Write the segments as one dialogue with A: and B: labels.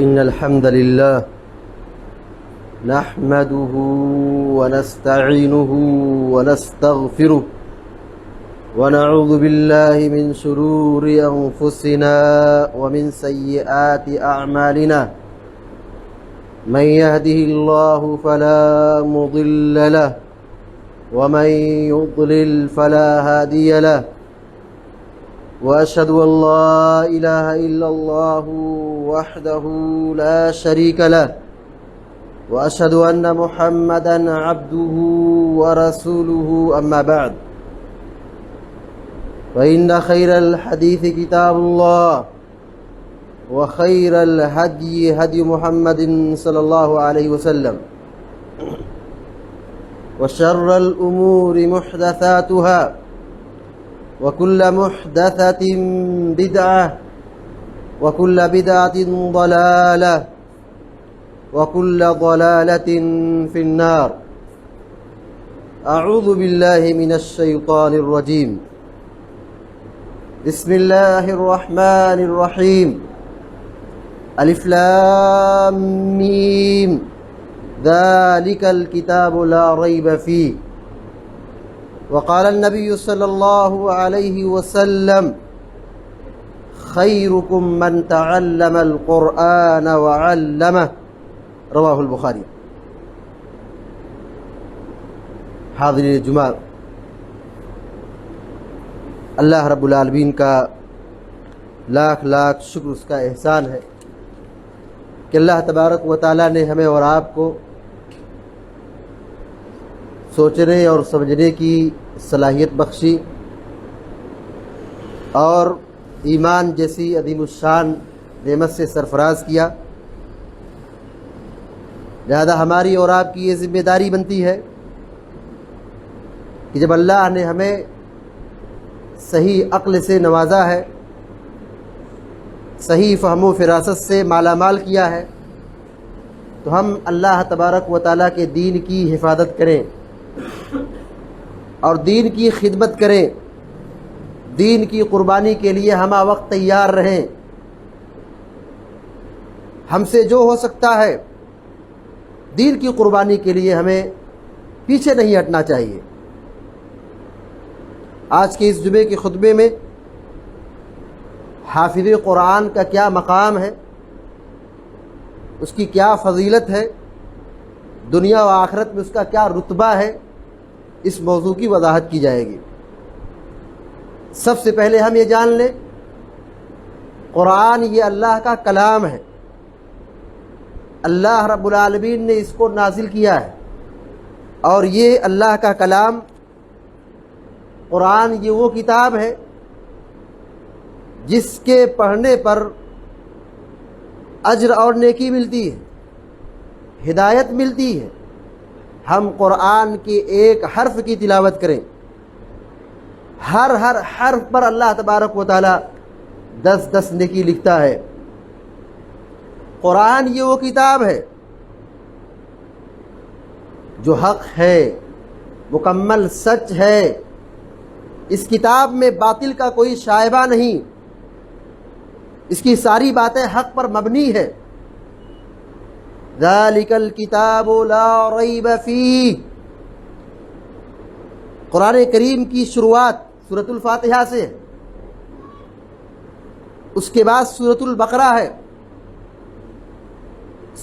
A: إن الحمد لله نحمده ونستعينه ونستغفره ونعوذ بالله من شرور أنفسنا ومن سيئات أعمالنا من يهده الله فلا مضل له ومن يضلل فلا هادي له وأشهد أن لا إله إلا الله وحده لا شريك له وأشهد أن محمدًا عبده ورسوله أما بعد فإن خير الحديث كتاب الله وخير الهدي هدي محمد صلى الله عليه وسلم وشر الأمور محدثاتها وكل محدثة بدعة وكل بدعة ضلالة وكل ضلالة في النار. أعوذ بالله من الشيطان الرجيم. بسم الله الرحمن الرحيم. ألف لام ميم ذلك الكتاب لا ريب فيه. وقال النبي صلى الله عليه وسلم خيركم من تعلم القرآن وعلمه رواہ البخاری. حاضرین جمعہ، اللہ رب العالمین کا لاکھ لاکھ شکر، اس کا احسان ہے کہ اللہ تبارک و تعالیٰ نے ہمیں اور آپ کو سوچنے اور سمجھنے کی صلاحیت بخشی اور ایمان جیسی عظیم الشان نعمت سے سرفراز کیا. لہذا ہماری اور آپ کی یہ ذمہ داری بنتی ہے کہ جب اللہ نے ہمیں صحیح عقل سے نوازا ہے، صحیح فہم و فراست سے مالا مال کیا ہے، تو ہم اللہ تبارک و تعالیٰ کے دین کی حفاظت کریں اور دین کی خدمت کریں، دین کی قربانی کے لیے ہمہ وقت تیار رہیں. ہم سے جو ہو سکتا ہے دین کی قربانی کے لیے ہمیں پیچھے نہیں ہٹنا چاہیے. آج کے اس جمعے کے خطبے میں حافظ قرآن کا کیا مقام ہے، اس کی کیا فضیلت ہے، دنیا و آخرت میں اس کا کیا رتبہ ہے، اس موضوع کی وضاحت کی جائے گی. سب سے پہلے ہم یہ جان لیں، قرآن یہ اللہ کا کلام ہے. اللہ رب العالمین نے اس کو نازل کیا ہے، اور یہ اللہ کا کلام قرآن یہ وہ کتاب ہے جس کے پڑھنے پر اجر اور نیکی ملتی ہے، ہدایت ملتی ہے. ہم قرآن کے ایک حرف کی تلاوت کریں، ہر حرف پر اللہ تبارک و تعالی 10 نیکی لکھتا ہے. قرآن یہ وہ کتاب ہے جو حق ہے، مکمل سچ ہے. اس کتاب میں باطل کا کوئی شائبہ نہیں، اس کی ساری باتیں حق پر مبنی ہے. ذالک الکتاب لا ریب فیہ. قرآن کریم کی شروعات سورۃ الفاتحہ سے، اس کے بعد سورۃ البقرہ ہے.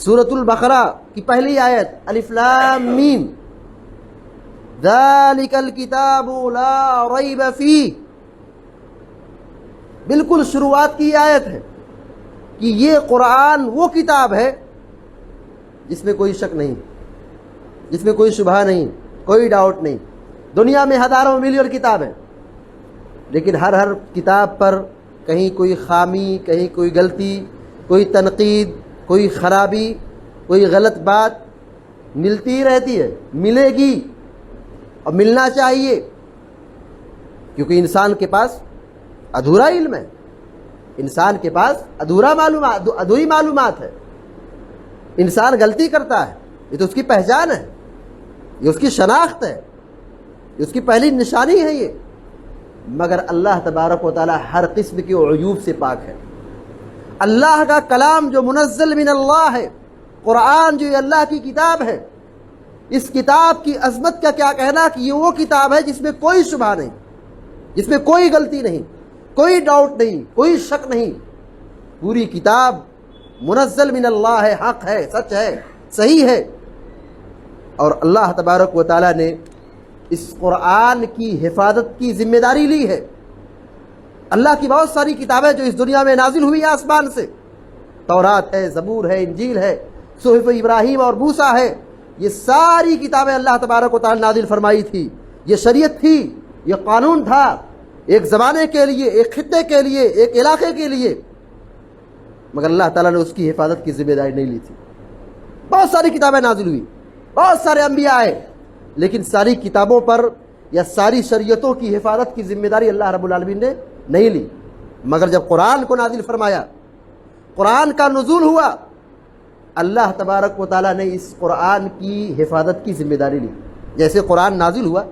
A: سورۃ البقرہ کی پہلی آیت الف لام میم ذالک الکتاب لا ریب فیہ، بالکل شروعات کی آیت ہے کہ یہ قرآن وہ کتاب ہے جس میں کوئی شک نہیں، جس میں کوئی شبہ نہیں، کوئی ڈاؤٹ نہیں. دنیا میں ہزاروں ملین کتابیں، لیکن ہر کتاب پر کہیں کوئی خامی، کہیں کوئی غلطی، کوئی تنقید، کوئی خرابی، کوئی غلط بات ملتی رہتی ہے، ملے گی اور ملنا چاہیے، کیونکہ انسان کے پاس ادھورا علم ہے، انسان کے پاس ادھوری معلومات ہے. انسان غلطی کرتا ہے، یہ تو اس کی پہچان ہے، یہ اس کی شناخت ہے، یہ اس کی پہلی نشانی ہے. یہ مگر اللہ تبارک و تعالی ہر قسم کے عیوب سے پاک ہے، اللہ کا کلام جو منزل من اللہ ہے، قرآن جو یہ اللہ کی کتاب ہے، اس کتاب کی عظمت کا کیا کہنا کہ یہ وہ کتاب ہے جس میں کوئی شبہ نہیں، جس میں کوئی غلطی نہیں، کوئی ڈاؤٹ نہیں، کوئی شک نہیں. پوری کتاب منزل من اللہ ہے، حق ہے، سچ ہے، صحیح ہے. اور اللہ تبارک و تعالیٰ نے اس قرآن کی حفاظت کی ذمہ داری لی ہے. اللہ کی بہت ساری کتابیں جو اس دنیا میں نازل ہوئی ہیں آسمان سے، تورات ہے، زبور ہے، انجیل ہے، صحف ابراہیم اور موسیٰ ہے، یہ ساری کتابیں اللہ تبارک و تعالیٰ نے نازل فرمائی تھی. یہ شریعت تھی، یہ قانون تھا، ایک زمانے کے لیے، ایک خطے کے لیے، ایک علاقے کے لیے. مگر اللہ تعالیٰ نے اس کی حفاظت کی ذمہ داری نہیں لی تھی. بہت ساری کتابیں نازل ہوئی، بہت سارے انبیاء آئے، لیکن ساری کتابوں پر یا ساری شریعتوں کی حفاظت کی ذمہ داری اللہ رب العالمین نے نہیں لی. مگر جب قرآن کو نازل فرمایا، قرآن کا نزول ہوا، اللہ تبارک و تعالیٰ نے اس قرآن کی حفاظت کی ذمہ داری لی. جیسے قرآن نازل ہوا،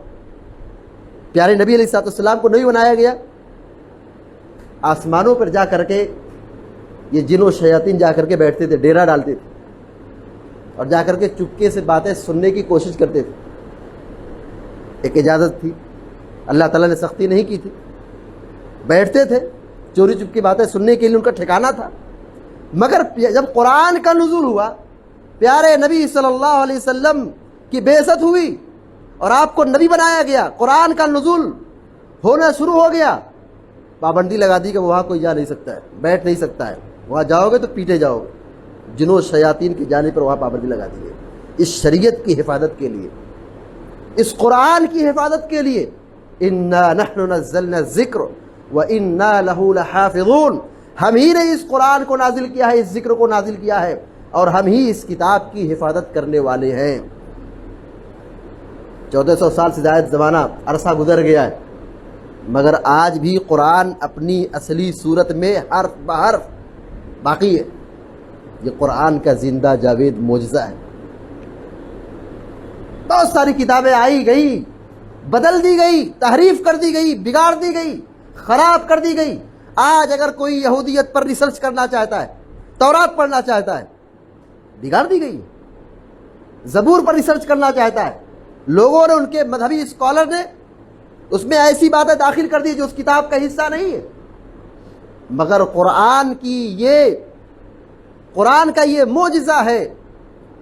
A: پیارے نبی علیہ الصلوۃ والسلام کو نہیں بنایا گیا، آسمانوں پر جا کر کے یہ جن و شیاطین جا کر کے بیٹھتے تھے، ڈیرا ڈالتے تھے اور جا کر کے چپکے سے باتیں سننے کی کوشش کرتے تھے. ایک اجازت تھی، اللہ تعالیٰ نے سختی نہیں کی تھی، بیٹھتے تھے چوری چپ کی باتیں سننے کے لیے، ان کا ٹھکانہ تھا. مگر جب قرآن کا نزول ہوا، پیارے نبی صلی اللہ علیہ وسلم کی بعثت ہوئی اور آپ کو نبی بنایا گیا، قرآن کا نزول ہونا شروع ہو گیا، پابندی لگا دی کہ وہاں کوئی جا نہیں سکتا ہے، بیٹھ نہیں سکتا ہے، وہاں جاؤ گے تو پیٹے جاؤ گے. جنوں شیاطین کی جانے پر وہاں پابندی لگا دی ہے، اس شریعت کی حفاظت کے لیے، اس قرآن کی حفاظت کے لیے. اِنَّا نَحْنُ نَزَّلْنَا الذِّكْرَ وَإِنَّا لَهُ لَحَافِظُونَ. ہم ہی نے اس قرآن کو نازل کیا ہے، اس ذکر کو نازل کیا ہے، اور ہم ہی اس کتاب کی حفاظت کرنے والے ہیں. 1400 سال سے زائد زمانہ عرصہ گزر گیا ہے، مگر آج بھی قرآن اپنی اصلی صورت میں حرف بحرف باقی ہے. یہ قرآن کا زندہ جاوید معجزہ ہے. بہت ساری کتابیں آئی گئی، بدل دی گئی، تحریف کر دی گئی، بگاڑ دی گئی، خراب کر دی گئی. آج اگر کوئی یہودیت پر ریسرچ کرنا چاہتا ہے، تورات پڑھنا چاہتا ہے، بگاڑ دی گئی. زبور پر ریسرچ کرنا چاہتا ہے، لوگوں نے، ان کے مذہبی اسکالر نے اس میں ایسی باتیں داخل کر دی جو اس کتاب کا حصہ نہیں ہے. مگر قرآن کا یہ معجزہ ہے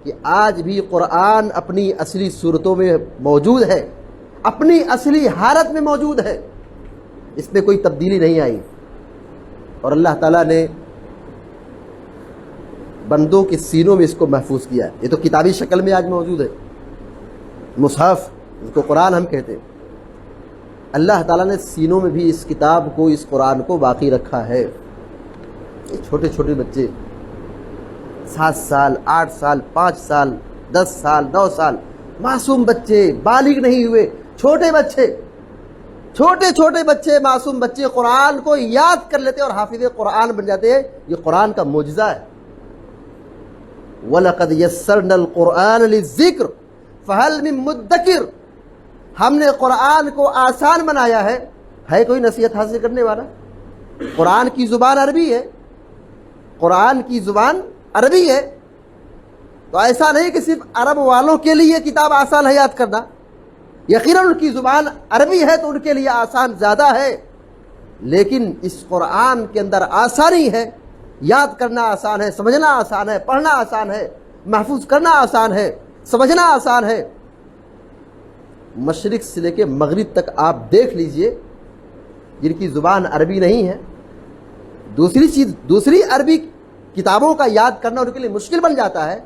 A: کہ آج بھی قرآن اپنی اصلی صورتوں میں موجود ہے، اپنی اصلی حالت میں موجود ہے، اس میں کوئی تبدیلی نہیں آئی. اور اللہ تعالیٰ نے بندوں کے سینوں میں اس کو محفوظ کیا ہے. یہ تو کتابی شکل میں آج موجود ہے، مصحف جس کو قرآن ہم کہتے ہیں. اللہ تعالیٰ نے سینوں میں بھی اس کتاب کو، اس قرآن کو باقی رکھا ہے. یہ چھوٹے چھوٹے بچے، 7 سال، 8 سال، 5 سال، 10 سال، 9 سال، معصوم بچے، بالغ نہیں ہوئے چھوٹے بچے، معصوم بچے قرآن کو یاد کر لیتے اور حافظ قرآن بن جاتے ہیں. یہ قرآن کا معجزہ ہے. وَلَقَدْ يَسَّرْنَا الْقُرْآنَ لِلذِّكْرِ فَهَلْ مِن مُدَّكِرٍ. ہم نے قرآن کو آسان بنایا ہے کوئی نصیحت حاصل کرنے والا؟ قرآن کی زبان عربی ہے، قرآن کی زبان عربی ہے، تو ایسا نہیں کہ صرف عرب والوں کے لیے کتاب آسان ہے یاد کرنا. یقیناً ان کی زبان عربی ہے تو ان کے لیے آسان زیادہ ہے، لیکن اس قرآن کے اندر آسانی ہے. یاد کرنا آسان ہے، سمجھنا آسان ہے، پڑھنا آسان ہے، محفوظ کرنا آسان ہے، سمجھنا آسان ہے. مشرق سے لے کے مغرب تک آپ دیکھ لیجئے جن کی زبان عربی نہیں ہے، دوسری عربی کتابوں کا یاد کرنا ان کے لیے مشکل بن جاتا ہے.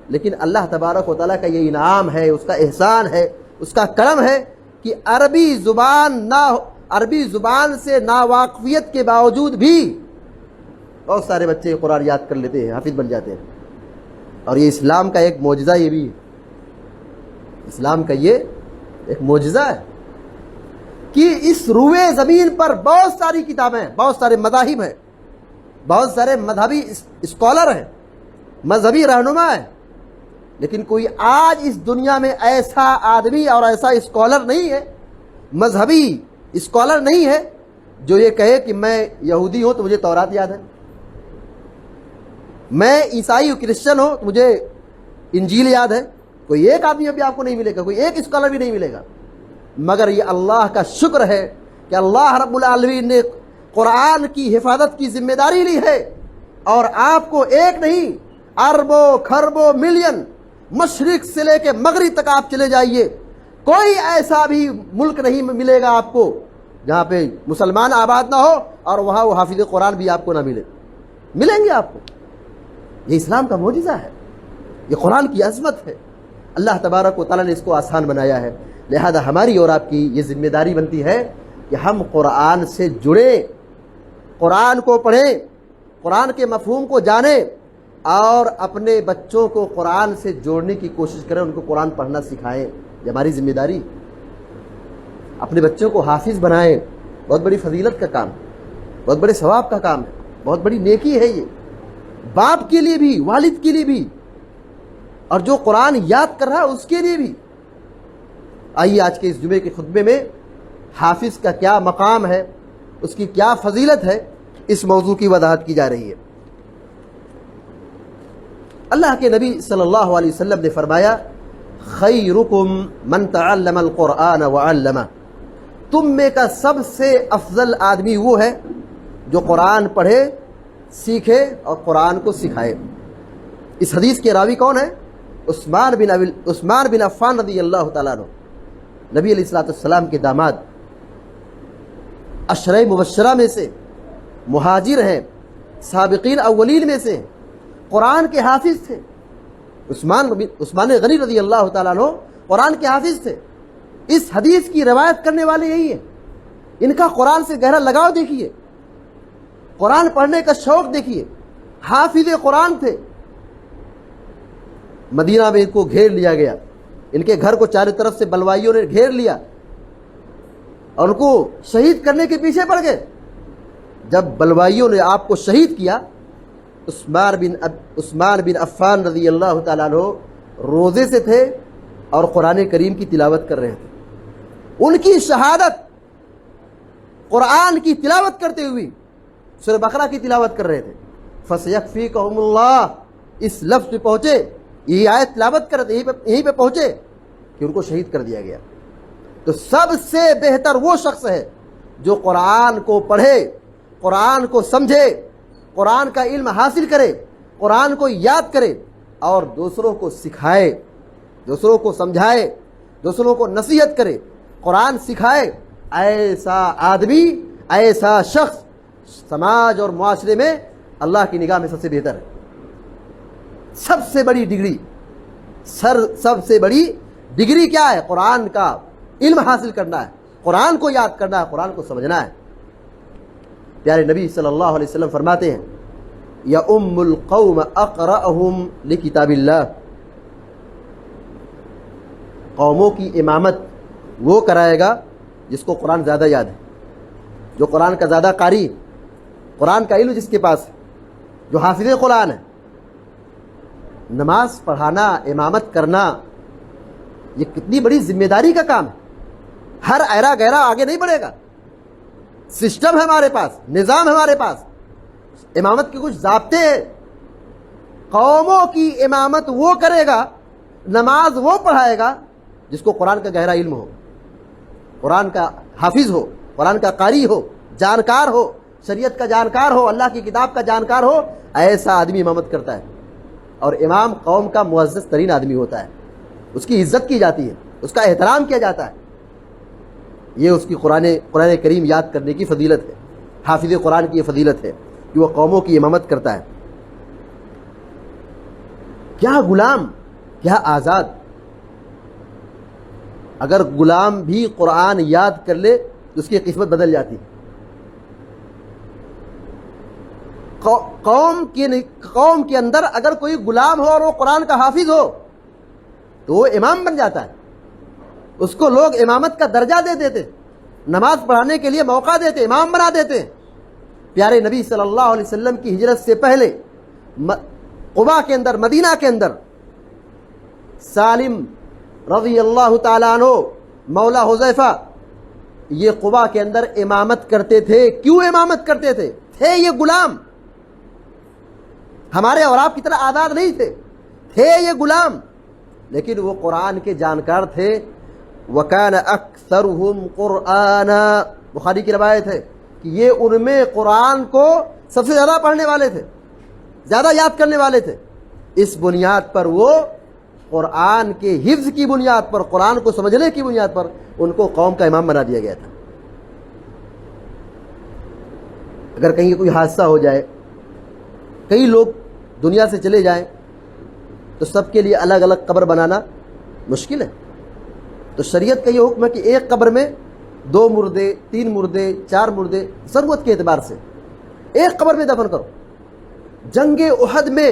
A: لیکن اللہ تبارک و تعالیٰ کا یہ انعام ہے، اس کا احسان ہے، اس کا کرم ہے کہ عربی زبان سے ناواقفیت کے باوجود بھی بہت سارے بچے قرآن یاد کر لیتے ہیں، حافظ بن جاتے ہیں. اور یہ اسلام کا ایک معجزہ یہ بھی ہے، اسلام کا یہ ایک معجزہ ہے کہ اس روئے زمین پر بہت ساری کتابیں، بہت سارے مذاہب ہیں، بہت سارے مذہبی اسکالر ہیں، مذہبی رہنما ہیں، لیکن کوئی آج اس دنیا میں ایسا آدمی اور ایسا اسکالر نہیں ہے، مذہبی اسکالر نہیں ہے جو یہ کہے کہ میں یہودی ہوں تو مجھے تورات یاد ہے. میں عیسائی ہوں، کرسچن ہوں، تو مجھے انجیل یاد ہے، کوئی ایک آدمی ابھی آپ کو نہیں ملے گا، کوئی ایک اسکالر بھی نہیں ملے گا، مگر یہ اللہ کا شکر ہے کہ اللہ رب العالمین نے قرآن کی حفاظت کی ذمہ داری لی ہے، اور آپ کو ایک نہیں اربوں کھربوں ملین، مشرق سے لے کے مغرب تک آپ چلے جائیے، کوئی ایسا بھی ملک نہیں ملے گا آپ کو جہاں پہ مسلمان آباد نہ ہو اور وہاں وہ حافظ قرآن بھی آپ کو نہ ملے، ملیں گے آپ کو۔ یہ اسلام کا معجزہ ہے، یہ قرآن کی عظمت ہے، اللہ تبارک و تعالیٰ نے اس کو آسان بنایا ہے۔ لہذا ہماری اور آپ کی یہ ذمہ داری بنتی ہے کہ ہم قرآن سے جڑیں، قرآن کو پڑھیں، قرآن کے مفہوم کو جانیں، اور اپنے بچوں کو قرآن سے جوڑنے کی کوشش کریں، ان کو قرآن پڑھنا سکھائیں۔ یہ ہماری ذمہ داری، اپنے بچوں کو حافظ بنائیں، بہت بڑی فضیلت کا کام ہے، بہت بڑے ثواب کا کام ہے، بہت بڑی نیکی ہے یہ، باپ کے لیے بھی، والد کے لیے بھی، اور جو قرآن یاد کر رہا ہے اس کے لیے بھی۔ آئیے آج کے اس جمعے کے خطبے میں حافظ کا کیا مقام ہے، اس کی کیا فضیلت ہے، اس موضوع کی وضاحت کی جا رہی ہے۔ اللہ کے نبی صلی اللہ علیہ وسلم نے فرمایا خیرکم من تعلم القرآن وعلمہ، تم میں کا سب سے افضل آدمی وہ ہے جو قرآن پڑھے، سیکھے اور قرآن کو سکھائے۔ اس حدیث کے راوی کون ہے؟ عثمان بن عفان رضی اللہ تعالیٰ عنہ، نبی علیہ الصلوۃ والسلام کے داماد، عشرہ مبشرہ میں سے، مہاجر ہیں، سابقین اولین میں سے، قرآن کے حافظ تھے۔ عثمان غنی رضی اللہ تعالیٰ عنہ قرآن کے حافظ تھے۔ اس حدیث کی روایت کرنے والے یہی ہیں، ان کا قرآن سے گہرا لگاؤ دیکھیے، قرآن پڑھنے کا شوق دیکھیے، حافظ قرآن تھے۔ مدینہ میں ان کو گھیر لیا گیا، ان کے گھر کو چاروں طرف سے بلوائیوں نے گھیر لیا اور ان کو شہید کرنے کے پیچھے پڑ گئے۔ جب بلوائیوں نے آپ کو شہید کیا، عثمان بن عفان رضی اللہ تعالیٰ عنہ روزے سے تھے اور قرآن کریم کی تلاوت کر رہے تھے۔ ان کی شہادت قرآن کی تلاوت کرتے ہوئے سورہ بقرہ کی تلاوت کر رہے تھے۔ فَسَيَكْفِيكَهُمُ اللَّهُ، اس لفظ پہ پہنچے، یہی آیت تلاوت کرتے یہیں پہ پہنچے کہ ان کو شہید کر دیا گیا۔ تو سب سے بہتر وہ شخص ہے جو قرآن کو پڑھے، قرآن کو سمجھے، قرآن کا علم حاصل کرے، قرآن کو یاد کرے اور دوسروں کو سکھائے، دوسروں کو سمجھائے، دوسروں کو نصیحت کرے، قرآن سکھائے۔ ایسا آدمی، ایسا شخص سماج اور معاشرے میں اللہ کی نگاہ میں سب سے بہتر ہے۔ سب سے بڑی ڈگری، سب سے بڑی ڈگری کیا ہے؟ قرآن کا علم حاصل کرنا ہے، قرآن کو یاد کرنا ہے، قرآن کو سمجھنا ہے۔ پیارے نبی صلی اللہ علیہ وسلم فرماتے ہیں یؤم القوم اقرأہم لکتاب اللہ، قوموں کی امامت وہ کرائے گا جس کو قرآن زیادہ یاد ہے، جو قرآن کا زیادہ قاری، قرآن کا علم جس کے پاس ہے، جو حافظ قرآن ہے۔ نماز پڑھانا، امامت کرنا، یہ کتنی بڑی ذمہ داری کا کام ہے۔ ہر ایرا گہرا آگے نہیں بڑھے گا، سسٹم ہے ہمارے پاس، نظام ہے ہمارے پاس، امامت کے کچھ ضابطے ہیں۔ قوموں کی امامت وہ کرے گا، نماز وہ پڑھائے گا جس کو قرآن کا گہرا علم ہو، قرآن کا حافظ ہو، قرآن کا قاری ہو، جانکار ہو، شریعت کا جانکار ہو، اللہ کی کتاب کا جانکار ہو، ایسا آدمی امامت کرتا ہے۔ اور امام قوم کا معزز ترین آدمی ہوتا ہے، اس کی عزت کی جاتی ہے، اس کا احترام کیا جاتا ہے۔ یہ اس کی قرآن کریم یاد کرنے کی فضیلت ہے، حافظ قرآن کی یہ فضیلت ہے کہ وہ قوموں کی امامت کرتا ہے۔ کیا غلام، کیا آزاد! اگر غلام بھی قرآن یاد کر لے تو اس کی قسمت بدل جاتی ہے۔ قوم کے اندر اگر کوئی غلام ہو اور وہ قرآن کا حافظ ہو تو وہ امام بن جاتا ہے، اس کو لوگ امامت کا درجہ دے دیتے، نماز پڑھانے کے لیے موقع دیتے، امام بنا دیتے۔ پیارے نبی صلی اللہ علیہ وسلم کی ہجرت سے پہلے قباء کے اندر، مدینہ کے اندر، سالم رضی اللہ تعالیٰ عنہ مولا حذیفہ یہ قباء کے اندر امامت کرتے تھے۔ کیوں امامت کرتے تھے؟ یہ غلام ہمارے اور آپ کی طرح آزاد نہیں تھے یہ غلام، لیکن وہ قرآن کے جانکار تھے۔ وَكَانَ أَكْثَرُهُمْ قُرْآنًا، بخاری کی روایت ہے کہ یہ ان میں قرآن کو سب سے زیادہ پڑھنے والے تھے، زیادہ یاد کرنے والے تھے۔ اس بنیاد پر وہ قرآن کے حفظ کی بنیاد پر، قرآن کو سمجھنے کی بنیاد پر ان کو قوم کا امام بنا دیا گیا تھا۔ اگر کہیں کوئی حادثہ ہو جائے، کئی لوگ دنیا سے چلے جائیں، تو سب کے لیے الگ الگ قبر بنانا مشکل ہے۔ تو شریعت کا یہ حکم ہے کہ ایک قبر میں 2 مردے، 3 مردے، 4 مردے ضرورت کے اعتبار سے ایک قبر میں دفن کرو۔ جنگ احد میں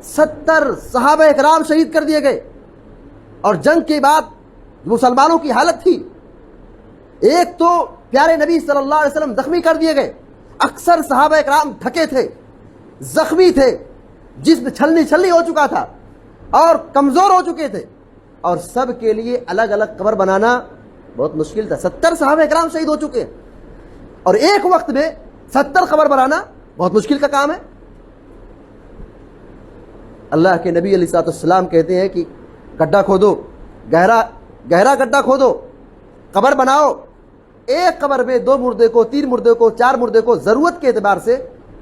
A: 70 صحابہ اکرام شہید کر دیے گئے، اور جنگ کے بعد مسلمانوں کی حالت تھی، ایک تو پیارے نبی صلی اللہ علیہ وسلم زخمی کر دیے گئے، اکثر صحابہ اکرام ڈھکے تھے، زخمی تھے، جسم چھلنی ہو چکا تھا اور کمزور ہو چکے تھے، اور سب کے لیے الگ الگ قبر بنانا بہت مشکل تھا۔ 70 صحابہ اکرام شہید ہو چکے ہیں، اور ایک وقت میں 70 قبر بنانا بہت مشکل کا کام ہے۔ اللہ کے نبی علیہ الصلوۃ والسلام کہتے ہیں کہ گڈھا کھودو، گہرا گڈھا کھودو، قبر بناؤ، ایک قبر میں 2 مردے کو، 3 مردے کو، 4 مردے کو ضرورت کے اعتبار سے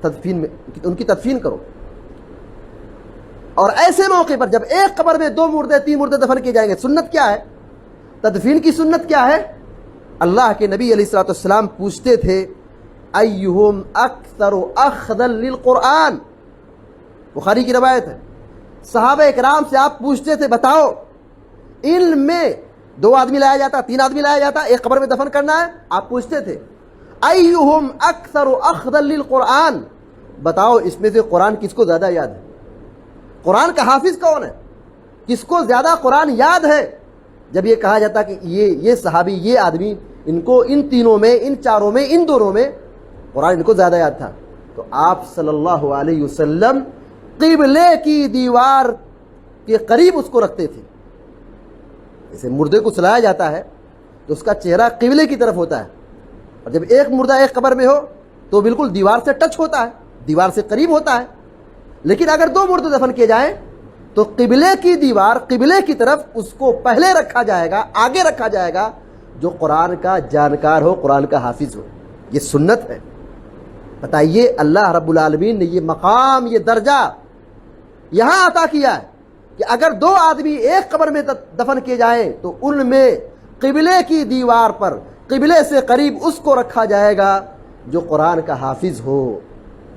A: ان کی تدفین کرو۔ اور ایسے موقع پر جب ایک قبر میں 2 مردے، 3 مردے دفن کیے جائیں گے، سنت کیا ہے؟ تدفین کی سنت کیا ہے؟ اللہ کے نبی علیہ الصلوۃ والسلام پوچھتے تھے ایہم اکثر اخذا للقرآن، بخاری کی روایت ہے، صحابہ اکرام سے آپ پوچھتے تھے بتاؤ علم میں 2 آدمی لایا جاتا، 3 آدمی لایا جاتا، ایک قبر میں دفن کرنا ہے؟ آپ پوچھتے تھے ایہم اکثر اخذا للقرآن، بتاؤ اس میں سے قرآن کس کو زیادہ یاد ہے؟ قرآن کا حافظ کون ہے؟ کس کو زیادہ قرآن یاد ہے؟ جب یہ کہا جاتا کہ یہ صحابی، یہ آدمی، ان کو ان تینوں میں، ان چاروں میں، ان دونوں میں قرآن ان کو زیادہ یاد تھا، تو آپ صلی اللہ علیہ وسلم قبلے کی دیوار کے قریب اس کو رکھتے تھے۔ جیسے مردے کو سلایا جاتا ہے تو اس کا چہرہ قبلے کی طرف ہوتا ہے، اور جب ایک مردہ ایک قبر میں ہو تو بالکل دیوار سے ٹچ ہوتا ہے، دیوار سے قریب ہوتا ہے۔ لیکن اگر 2 مردے دفن کیے جائیں تو قبلے کی دیوار، قبلے کی طرف اس کو پہلے رکھا جائے گا، آگے رکھا جائے گا، جو قرآن کا جانکار ہو، قرآن کا حافظ ہو۔ یہ سنت ہے۔ بتائیے اللہ رب العالمین نے یہ مقام، یہ درجہ یہاں عطا کیا ہے کہ اگر 2 آدمی ایک قبر میں دفن کیے جائیں تو ان میں قبلے کی دیوار پر، قبلے سے قریب اس کو رکھا جائے گا جو قرآن کا حافظ ہو۔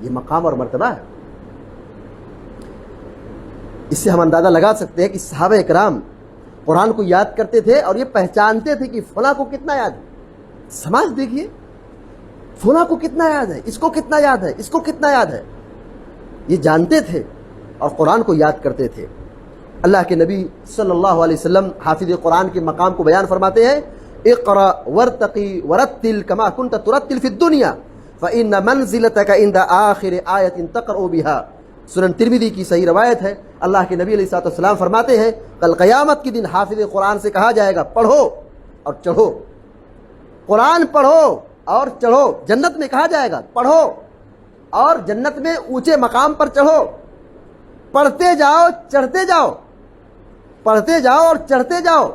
A: یہ مقام اور مرتبہ ہے۔ اس سے ہم اندازہ لگا سکتے ہیں کہ صحابہ اکرام قرآن کو یاد کرتے تھے اور یہ پہچانتے تھے کہ فلاں کو کتنا یاد ہے۔ سماج دیکھیے، فلاں کو کتنا یاد ہے، اس کو کتنا یاد ہے، اس کو کتنا یاد ہے، یہ جانتے تھے اور قرآن کو یاد کرتے تھے۔ اللہ کے نبی صلی اللہ علیہ وسلم حافظ قرآن کے مقام کو بیان فرماتے ہیں، اقرأ ورتقی ورتل کما کنت ترتل فی الدنیا فإن منزلتک عند آخر آیت تقرأ بها۔ سنن ترمذی کی صحیح روایت ہے، اللہ کے نبی علیہ الصلوۃ والسلام فرماتے ہیں کل قیامت کے دن حافظ قرآن سے کہا جائے گا پڑھو اور چڑھو، قرآن پڑھو اور چڑھو۔ جنت میں کہا جائے گا پڑھو اور جنت میں اونچے مقام پر چڑھو، پڑھتے جاؤ چڑھتے جاؤ، پڑھتے جاؤ اور چڑھتے جاؤ،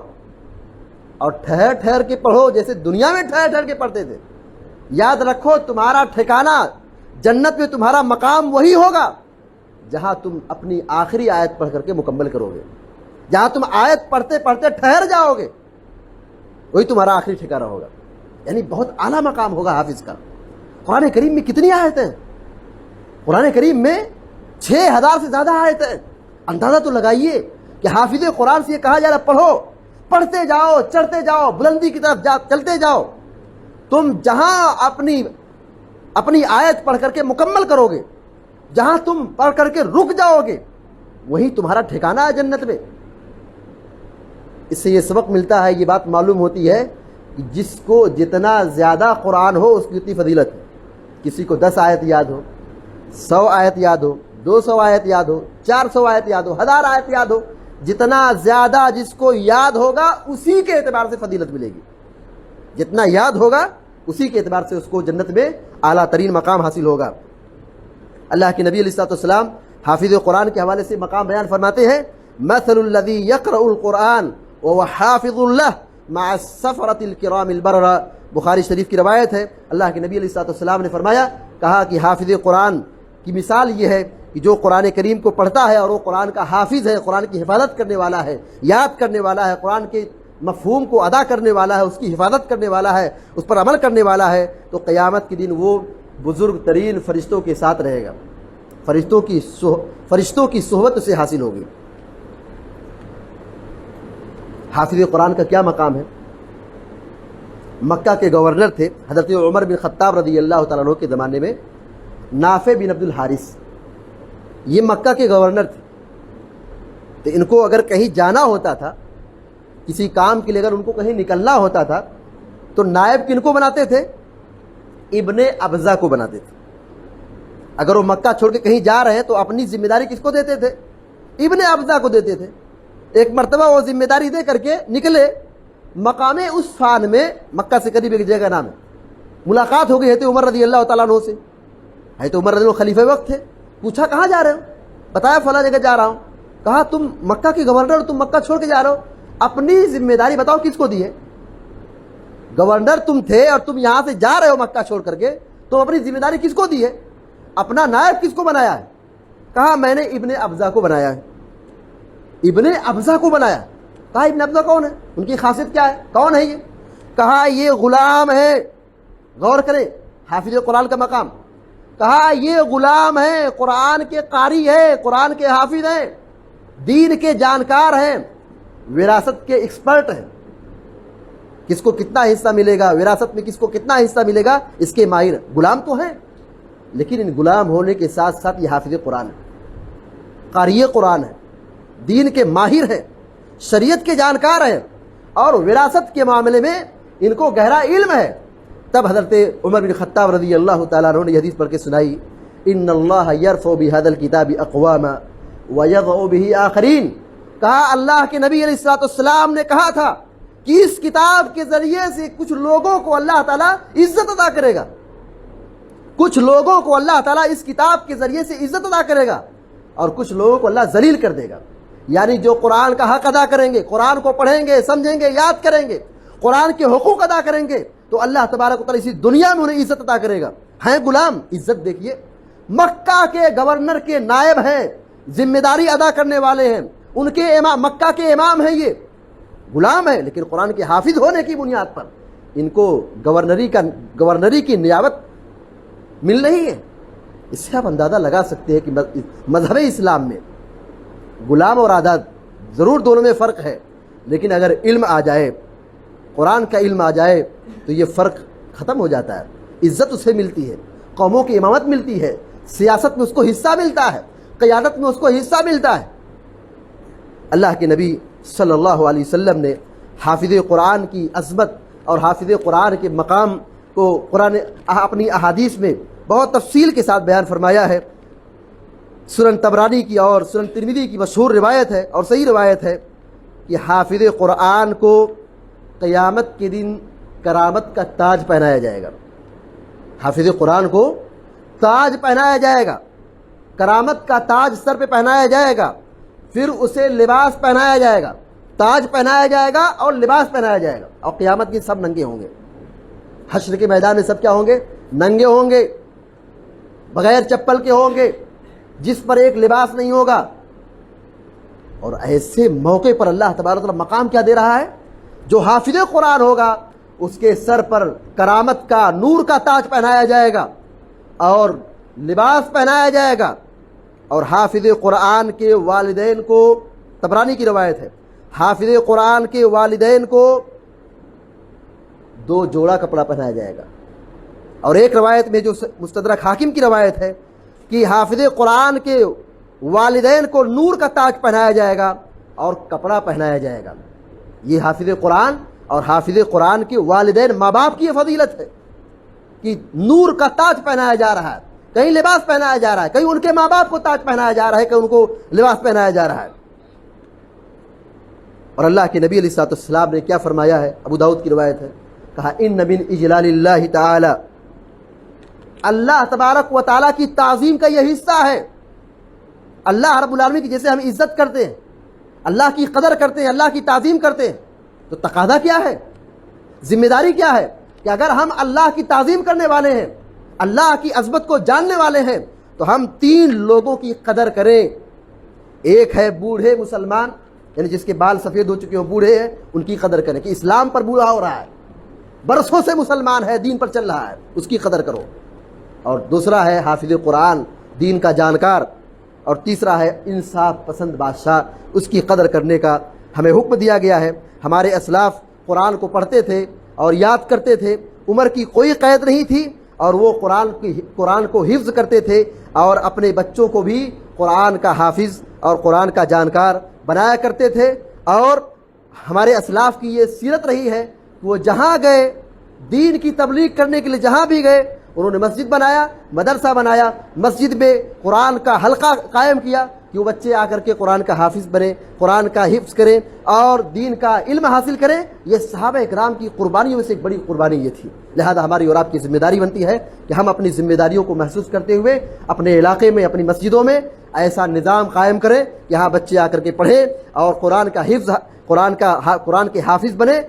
A: اور ٹھہر ٹھہر کے پڑھو جیسے دنیا میں ٹھہر ٹھہر کے پڑھتے تھے۔ یاد رکھو تمہارا ٹھکانہ جنت میں، تمہارا مقام وہی ہوگا جہاں تم اپنی آخری آیت پڑھ کر کے مکمل کرو گے، جہاں تم آیت پڑھتے پڑھتے ٹھہر جاؤ گے، وہی تمہارا آخری ٹھکانہ ہوگا۔ یعنی بہت اعلیٰ مقام ہوگا حافظ کا۔ قرآن کریم میں کتنی آیتیں ہیں؟ قرآن کریم میں 6000 سے زیادہ آیتیں ہیں۔ اندازہ تو لگائیے کہ حافظ قرآن سے یہ کہا جا رہا پڑھو، پڑھتے جاؤ چڑھتے جاؤ، بلندی کی طرف چلتے جاؤ۔ تم جہاں اپنی آیت پڑھ کر کے مکمل کرو گے، جہاں تم پڑھ کر کے رک جاؤ گے، وہی تمہارا ٹھکانہ ہے جنت میں۔ اس سے یہ سبق ملتا ہے، یہ بات معلوم ہوتی ہے کہ جس کو جتنا زیادہ قرآن ہو اس کی اتنی فضیلت ہے۔ کسی کو 10 آیت یاد ہو، 100 آیت یاد ہو، 200 آیت یاد ہو، 400 آیت یاد ہو، 1000 آیت یاد ہو، جتنا زیادہ جس کو یاد ہوگا اسی کے اعتبار سے فضیلت ملے گی۔ جتنا یاد ہوگا اسی کے اعتبار سے اس کو جنت میں اعلیٰ ترین مقام حاصل ہوگا۔ اللہ کے نبی علیہ الصلوۃ والسلام حافظ قرآن کے حوالے سے مقام بیان فرماتے ہیں مثل الذی یقرأ القرآن وهو حافظ له مع السفرة الکرام البررہ، بخاری شریف کی روایت ہے۔ اللہ کے نبی علیہ الصلوۃ والسلام نے فرمایا، کہا کہ حافظ قرآن کی مثال یہ ہے کہ جو قرآن کریم کو پڑھتا ہے اور وہ قرآن کا حافظ ہے، قرآن کی حفاظت کرنے والا ہے، یاد کرنے والا ہے، قرآن کے مفہوم کو ادا کرنے والا ہے، اس کی حفاظت کرنے والا ہے، اس پر عمل کرنے والا ہے، تو قیامت کے دن وہ بزرگ ترین فرشتوں کے ساتھ رہے گا، فرشتوں کی صحبت اسے حاصل ہوگی۔ حافظ قرآن کا کیا مقام ہے؟ مکہ کے گورنر تھے حضرت عمر بن خطاب رضی اللہ تعالیٰ عنہ کے زمانے میں، نافع بن عبد الحارث، یہ مکہ کے گورنر تھے۔ تو ان کو اگر کہیں جانا ہوتا تھا، کسی کام کے لیے اگر ان کو کہیں نکلنا ہوتا تھا، تو نائب کن کو بناتے تھے؟ ابن ابزہ کو بناتے تھے۔ اگر وہ مکہ چھوڑ کے کہیں جا رہے ہیں تو اپنی ذمہ داری کس کو دیتے تھے؟ ابن ابزہ کو دیتے تھے۔ ایک مرتبہ وہ ذمہ داری دے کر کے نکلے، مقام عثفان میں، مکہ سے قریب ایک جگہ کا نام ہے، ملاقات ہو گئی حضرت عمر رضی اللہ تعالیٰ عنہ سے۔ حضرت عمر رضی اللہ خلیفہ وقت تھے، پوچھا کہاں جا رہے ہو؟ بتایا فلاں جگہ جا رہا ہوں۔ کہا تم مکہ کے گورنر، تم مکہ چھوڑ کے جا رہے ہو، اپنی ذمہ داری بتاؤ کس کو دی ہے؟ گورنر تم تھے اور تم یہاں سے جا رہے ہو مکہ چھوڑ کر کے، تم اپنی ذمہ داری کس کو دی ہے؟ اپنا نائب کس کو بنایا ہے؟ کہا میں نے ابن ابزہ کو بنایا ہے۔ ابن ابزہ کو بنایا۔ کہا ابن ابزہ کون ہے؟ ان کی خاصیت کیا ہے؟ کون ہے یہ؟ کہا یہ غلام ہے، غور کریں حافظ قرآن کا مقام۔ کہا یہ غلام ہے، قرآن کے قاری ہے، قرآن کے حافظ ہیں، دین کے جانکار ہیں، وراثت کے ایکسپرٹ ہیں، کس کو کتنا حصہ ملے گا، وراثت میں کس کو کتنا حصہ ملے گا، اس کے ماہر غلام تو ہیں، لیکن ان غلام ہونے کے ساتھ ساتھ یہ حافظ قرآن ہے، قاری قرآن ہے، دین کے ماہر ہیں، شریعت کے جانکار ہیں، اور وراثت کے معاملے میں ان کو گہرا علم ہے۔ تب حضرت عمر بن خطاب رضی اللہ تعالیٰ عنہ نے حدیث پڑھ کے سنائی، ان اللہ یرفع بہذا الکتاب اقواما ویضع بہ آخرین۔ کہا اللہ کے نبی علیہ الصلوۃ والسلام نے کہا تھا کہ اس کتاب کے ذریعے سے کچھ لوگوں کو اللہ تعالیٰ عزت عطا کرے گا، کچھ لوگوں کو اللہ تعالیٰ اس کتاب کے ذریعے سے عزت عطا کرے گا، اور کچھ لوگوں کو اللہ ذلیل کر دے گا۔ یعنی جو قرآن کا حق ادا کریں گے، قرآن کو پڑھیں گے، سمجھیں گے، یاد کریں گے، قرآن کے حقوق ادا کریں گے، تو اللہ تبارک و تعالیٰ اسی دنیا میں انہیں عزت عطا کرے گا۔ ہیں غلام، عزت دیکھیے، مکہ کے گورنر کے نائب ہیں، ذمہ داری ادا کرنے والے ہیں، ان کے امام، مکہ کے امام ہیں، یہ غلام ہے، لیکن قرآن کے حافظ ہونے کی بنیاد پر ان کو گورنری کی نیابت مل رہی ہے۔ اس سے آپ اندازہ لگا سکتے ہیں کہ مذہب اسلام میں غلام اور آزاد ضرور دونوں میں فرق ہے، لیکن اگر علم آ جائے، قرآن کا علم آ جائے، تو یہ فرق ختم ہو جاتا ہے۔ عزت اسے ملتی ہے، قوموں کی امامت ملتی ہے، سیاست میں اس کو حصہ ملتا ہے، قیادت میں اس کو حصہ ملتا ہے۔ اللہ کے نبی صلی اللہ علیہ وسلم نے حافظ قرآن کی عظمت اور حافظ قرآن کے مقام کو قرآن اپنی احادیث میں بہت تفصیل کے ساتھ بیان فرمایا ہے۔ سنن طبرانی کی اور سنن ترمذی کی مشہور روایت ہے اور صحیح روایت ہے کہ حافظ قرآن کو قیامت کے دن کرامت کا تاج پہنایا جائے گا۔ حافظ قرآن کو تاج پہنایا جائے گا، کرامت کا تاج سر پہ پہنایا جائے گا، پھر اسے لباس پہنایا جائے گا، تاج پہنایا جائے گا اور لباس پہنایا جائے گا، اور قیامت کے سب ننگے ہوں گے۔ حشر کے میدان میں سب کیا ہوں گے؟ ننگے ہوں گے، بغیر چپل کے ہوں گے، جس پر ایک لباس نہیں ہوگا۔ اور ایسے موقع پر اللہ تبارک و تعالیٰ مقام کیا دے رہا ہے؟ جو حافظ قرآن ہوگا اس کے سر پر کرامت کا، نور کا تاج پہنایا جائے گا اور لباس پہنایا جائے گا۔ اور حافظ قرآن کے والدین کو، طبرانی کی روایت ہے، حافظ قرآن کے والدین کو 2 جوڑا کپڑا پہنایا جائے گا۔ اور ایک روایت میں جو مستدرک حاکم کی روایت ہے کہ حافظ قرآن کے والدین کو نور کا تاج پہنایا جائے گا اور کپڑا پہنایا جائے گا۔ یہ حافظ قرآن اور حافظ قرآن کے والدین، ماں باپ کی یہ فضیلت ہے کہ نور کا تاج پہنایا جا رہا ہے، کہیں لباس پہنایا جا رہا ہے، کہیں ان کے ماں باپ کو تاج پہنایا جا رہا ہے، کہیں ان کو لباس پہنایا جا رہا ہے۔ اور اللہ کے نبی علیہ الصلوۃ والسلام نے کیا فرمایا ہے؟ ابو داؤد کی روایت ہے، کہا ان من اجلال اللہ تعالی، اللہ تبارک و تعالیٰ کی تعظیم کا یہ حصہ ہے اللہ رب العالمین کی جیسے ہم عزت کرتے ہیں، اللہ کی قدر کرتے ہیں، اللہ کی تعظیم کرتے ہیں، تو تقاضا کیا ہے، ذمہ داری کیا ہے کہ اگر ہم اللہ کی تعظیم کرنے والے ہیں، اللہ کی عظمت کو جاننے والے ہیں، تو ہم 3 لوگوں کی قدر کریں۔ ایک ہے بوڑھے مسلمان، یعنی جس کے بال سفید ہو چکے ہوں، بوڑھے ہیں، ان کی قدر کریں کہ اسلام پر بوڑھا ہو رہا ہے، برسوں سے مسلمان ہے، دین پر چل رہا ہے، اس کی قدر کرو۔ اور دوسرا ہے حافظ قرآن، دین کا جانکار۔ اور تیسرا ہے انصاف پسند بادشاہ، اس کی قدر کرنے کا ہمیں حکم دیا گیا ہے۔ ہمارے اسلاف قرآن کو پڑھتے تھے اور یاد کرتے تھے، عمر کی کوئی قید نہیں تھی، اور وہ قرآن کو حفظ کرتے تھے اور اپنے بچوں کو بھی قرآن کا حافظ اور قرآن کا جانکار بنایا کرتے تھے۔ اور ہمارے اسلاف کی یہ سیرت رہی ہے کہ وہ جہاں گئے، دین کی تبلیغ کرنے کے لیے جہاں بھی گئے، انہوں نے مسجد بنایا، مدرسہ بنایا، مسجد میں قرآن کا حلقہ قائم کیا کہ وہ بچے آ کر کے قرآن کا حافظ بنے، قرآن کا حفظ کریں اور دین کا علم حاصل کریں۔ یہ صحابہ اکرام کی قربانیوں میں سے ایک بڑی قربانی یہ تھی۔ لہذا ہماری اور آپ کی ذمہ داری بنتی ہے کہ ہم اپنی ذمہ داریوں کو محسوس کرتے ہوئے اپنے علاقے میں، اپنی مسجدوں میں ایسا نظام قائم کریں کہ یہاں بچے آ کر کے پڑھیں اور قرآن کا حفظ، قرآن کے حافظ بنے۔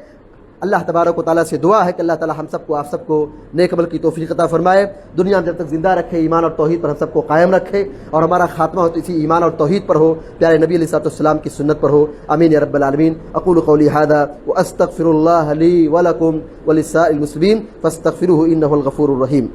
A: اللہ تبارک و تعالیٰ سے دعا ہے کہ اللہ تعالیٰ ہم سب کو، آپ سب کو نیک عمل کی توفیق عطا فرمائے، دنیا میں جب تک زندہ رکھے، ایمان اور توحید پر ہم سب کو قائم رکھے، اور ہمارا خاتمہ ہو تو اسی ایمان اور توحید پر ہو، پیارے نبی علیہ السلام کی سنت پر ہو۔ آمین یا رب العالمین۔ اقول قولی ھذا واستغفر اللہ لی ولکم ولسائر المسلمین فاستغفروہ انہ الغفور الرحیم۔